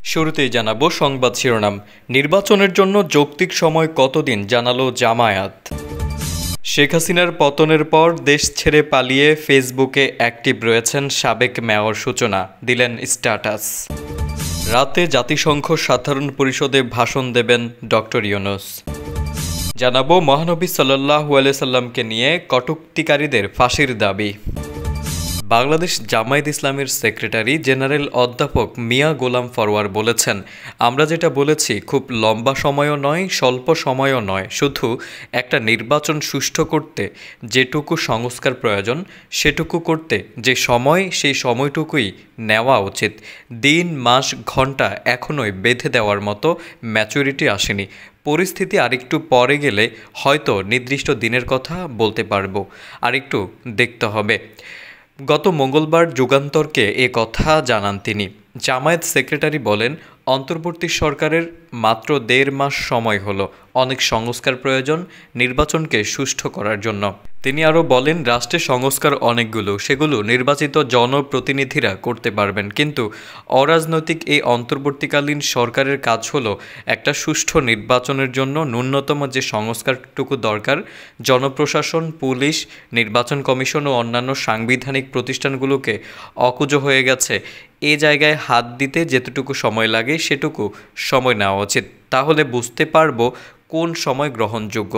শুরুতেই জানাবো সংবাদ শিরোনাম। নির্বাচনের জন্য যৌক্তিক সময় কতদিন জানালো জামায়াত। শেখ হাসিনার পতনের পর দেশ ছেড়ে পালিয়ে ফেসবুকে অ্যাক্টিভ রয়েছেন সাবেক মেয়র সূচনা, দিলেন স্ট্যাটাস। রাতে জাতিসংঘ সাধারণ পরিষদে ভাষণ দেবেন ডক্টর ইউনূস। জানাবো মহানবী সাল্লাল্লাহু আলাইহি সাল্লামকে নিয়ে কটূক্তিকারীদের ফাঁসির দাবি। বাংলাদেশ জামায়াত ইসলামীর সেক্রেটারি জেনারেল অধ্যাপক মিয়া গোলাম ফরওয়ার বলেছেন, আমরা যেটা বলেছি খুব লম্বা সময়ও নয়, স্বল্প সময়ও নয়, শুধু একটা নির্বাচন সুষ্ঠু করতে যেটুকু সংস্কার প্রয়োজন সেটুকু করতে যে সময়, সেই সময়টুকুই নেওয়া উচিত। দিন, মাস, ঘন্টা এখনোই বেঁধে দেওয়ার মতো ম্যাচুরিটি আসেনি। পরিস্থিতি আরেকটু পরে গেলে হয়তো নির্দিষ্ট দিনের কথা বলতে পারবো, আরেকটু দেখতে হবে। গত মঙ্গলবার যুগান্তরকে এ কথা জানান তিনি। জামায়াত সেক্রেটারি বলেন, অন্তর্বর্তী সরকারের মাত্র 1.5 মাস সময় হলো, অনেক সংস্কার প্রয়োজন নির্বাচনকে সুষ্ঠু করার জন্য। তিনি আরও বলেন, রাষ্ট্রে সংস্কার অনেকগুলো, সেগুলো নির্বাচিত জনপ্রতিনিধিরা করতে পারবেন, কিন্তু অরাজনৈতিক এই অন্তর্বর্তীকালীন সরকারের কাজ হলো একটা সুষ্ঠু নির্বাচনের জন্য ন্যূনতম যে সংস্কারটুকু দরকার, জনপ্রশাসন, পুলিশ, নির্বাচন কমিশন ও অন্যান্য সাংবিধানিক প্রতিষ্ঠানগুলোকে অকুজো হয়ে গেছে, এ জায়গায় হাত দিতে যেতটুকু সময় লাগে সেটুকু সময় নেওয়া উচিত। তাহলে বুঝতে পারবো কোন সময় গ্রহণযোগ্য।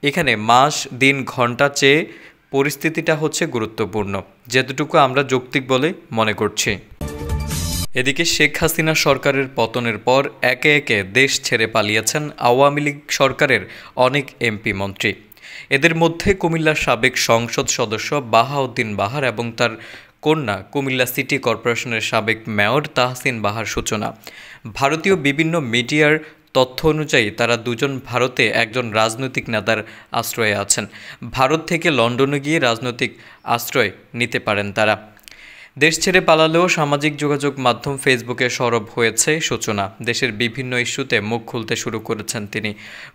এখানে মাস, দিন, ঘন্টা চেয়ে পরিস্থিতিটা হচ্ছে গুরুত্বপূর্ণ, যেতটুকু আমরা যৌক্তিক বলে মনে করছি। এদিকে শেখ হাসিনা সরকারের পতনের পর একে একে দেশ ছেড়ে পালিয়েছেন আওয়ামী লীগ সরকারের অনেক এমপি মন্ত্রী। এদের মধ্যে কুমিল্লার সাবেক সংসদ সদস্য বাহাউদ্দিন বাহার এবং তার কন্যা কুমিল্লা সিটি কর্পোরেশনের সাবেক মেয়র তাহসিন বাহার সূচনা। ভারতীয় বিভিন্ন মিডিয়ার তথ্য অনুযায়ী তারা দুজন ভারতে একজন রাজনৈতিক নেতার আশ্রয়ে আছেন। ভারত থেকে লন্ডনে গিয়ে রাজনৈতিক আশ্রয় নিতে পারেন তারা। দেশ ছেড়ে পালালেও সামাজিক যোগাযোগ মাধ্যম ফেসবুকে সরব হয়েছে সূচনা। দেশের বিভিন্ন ইস্যুতে মুখ খুলতে শুরু করেছেন তিনি।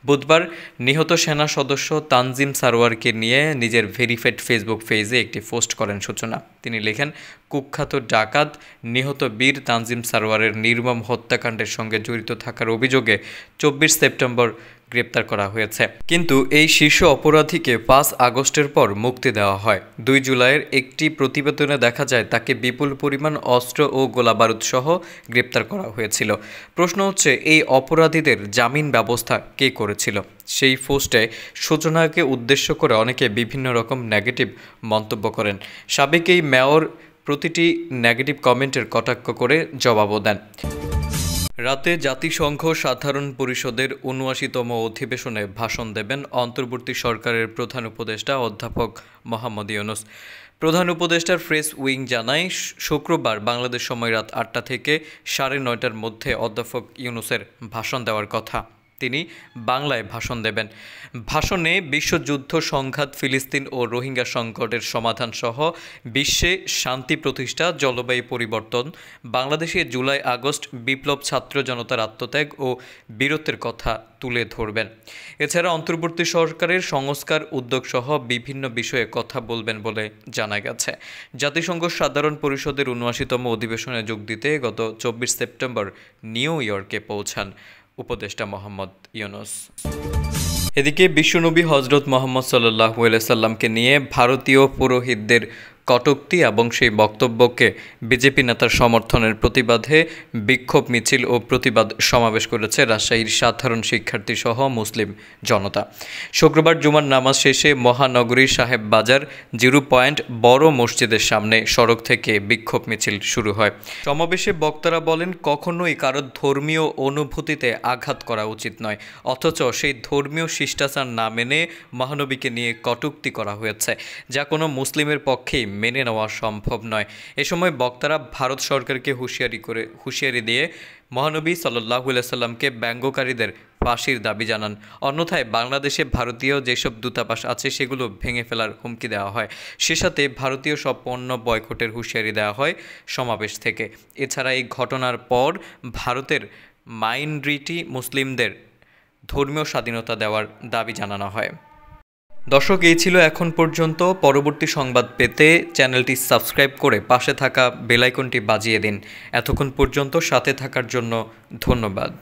বুধবার নিহত সেনা সদস্য তানজিম সারোয়ারকে নিয়ে নিজের ভেরিফাইড ফেসবুক পেজে একটি পোস্ট করেন সূচনা। তিনি লেখেন, কুখ্যাত ডাকাত নিহত বীর তানজিম সারোয়ারের নির্মম হত্যাকাণ্ডের সঙ্গে জড়িত থাকার অভিযোগে 24 সেপ্টেম্বর গ্রেপ্তার করা হয়েছে। কিন্তু এই শীর্ষ অপরাধীকে 5 আগস্টের পর মুক্তি দেওয়া হয়। 2 জুলাইয়ের একটি প্রতিবেদনে দেখা যায় তাকে বিপুল পরিমাণ অস্ত্র ও গোলাবারুদ সহ গ্রেপ্তার করা হয়েছিল। প্রশ্ন হচ্ছে, এই অপরাধীদের জামিন ব্যবস্থা কে করেছিল? সেই পোস্টে সূচনাকে উদ্দেশ্য করে অনেকে বিভিন্ন রকম নেগেটিভ মন্তব্য করেন। সাবেক এই মেয়র প্রতিটি নেগেটিভ কমেন্টের কটাক্ষ করে জবাবও দেন। রাতে জাতিসংঘ সাধারণ পরিষদের ৭৯তম অধিবেশনে ভাষণ দেবেন অন্তর্বর্তী সরকারের প্রধান উপদেষ্টা অধ্যাপক মোহাম্মদ ইউনূস। প্রধান উপদেষ্টার প্রেস উইং জানায়, শুক্রবার বাংলাদেশ সময় রাত ৮টা থেকে ৯:৩০টার মধ্যে অধ্যাপক ইউনূসের ভাষণ দেওয়ার কথা। তিনি বাংলায় ভাষণ দেবেন। ভাষণে বিশ্বযুদ্ধ সংঘাত, ফিলিস্তিন ও রোহিঙ্গা সংকটের সমাধান সহ বিশ্বে শান্তি প্রতিষ্ঠা, জলবায়ু পরিবর্তন, বাংলাদেশে জুলাই আগস্ট বিপ্লব, ছাত্র জনতার আত্মত্যাগ ও বীরত্বের কথা তুলে ধরবেন। এছাড়া অন্তর্বর্তী সরকারের সংস্কার উদ্যোগ সহ বিভিন্ন বিষয়ে কথা বলবেন বলে জানা গেছে। জাতিসংঘ সাধারণ পরিষদের ৭৯তম অধিবেশনে যোগ দিতে গত 24 সেপ্টেম্বর নিউ ইয়র্কে পৌঁছান উপদেষ্টা মোহাম্মদ ইউনূস। এদিকে বিশ্বনবী হজরত মুহাম্মদ সাল্লাল্লাহু আলাইহি সাল্লামকে নিয়ে ভারতীয় পুরোহিতদের কটূক্তি এবং সেই বক্তব্যকে বিজেপি নেতার সমর্থনের প্রতিবাদে বিক্ষোভ মিছিল ও প্রতিবাদ সমাবেশ করেছে রাজশাহীর সাধারণ শিক্ষার্থী সহ মুসলিম জনতা। শুক্রবার জুমার নামাজ শেষে মহানগরীর সাহেব বাজার 0 পয়েন্ট বড় মসজিদের সামনে সড়ক থেকে বিক্ষোভ মিছিল শুরু হয়। সমাবেশে বক্তারা বলেন, কখনোই কারো ধর্মীয় অনুভূতিতে আঘাত করা উচিত নয়, অথচ সেই ধর্মীয় শিষ্টাচার না মেনে মহানবীকে নিয়ে কটূক্তি করা হয়েছে, যা কোনো মুসলিমের পক্ষেই মেনে নেওয়া সম্ভব নয়। এ সময় বক্তারা ভারত সরকারকে হুঁশিয়ারি দিয়ে মহানবী সাল্লাল্লাহু আলাইহি সাল্লামকে ব্যঙ্গকারীদের ফাঁসির দাবি জানান। অন্যথায় বাংলাদেশে ভারতীয় যেসব দূতাবাস আছে সেগুলো ভেঙে ফেলার হুমকি দেওয়া হয়। সে সাথে ভারতীয় সব পণ্য বয়কটের হুঁশিয়ারি দেওয়া হয় সমাবেশ থেকে। এছাড়া এই ঘটনার পর ভারতের মাইনরিটি মুসলিমদের ধর্মীয় স্বাধীনতা দেওয়ার দাবি জানানো হয়। দর্শক, এই ছিল এখন পর্যন্ত। পরবর্তী সংবাদ পেতে চ্যানেলটি সাবস্ক্রাইব করে পাশে থাকা বেল আইকনটি বাজিয়ে দিন। এতক্ষণ পর্যন্ত সাথে থাকার জন্য ধন্যবাদ।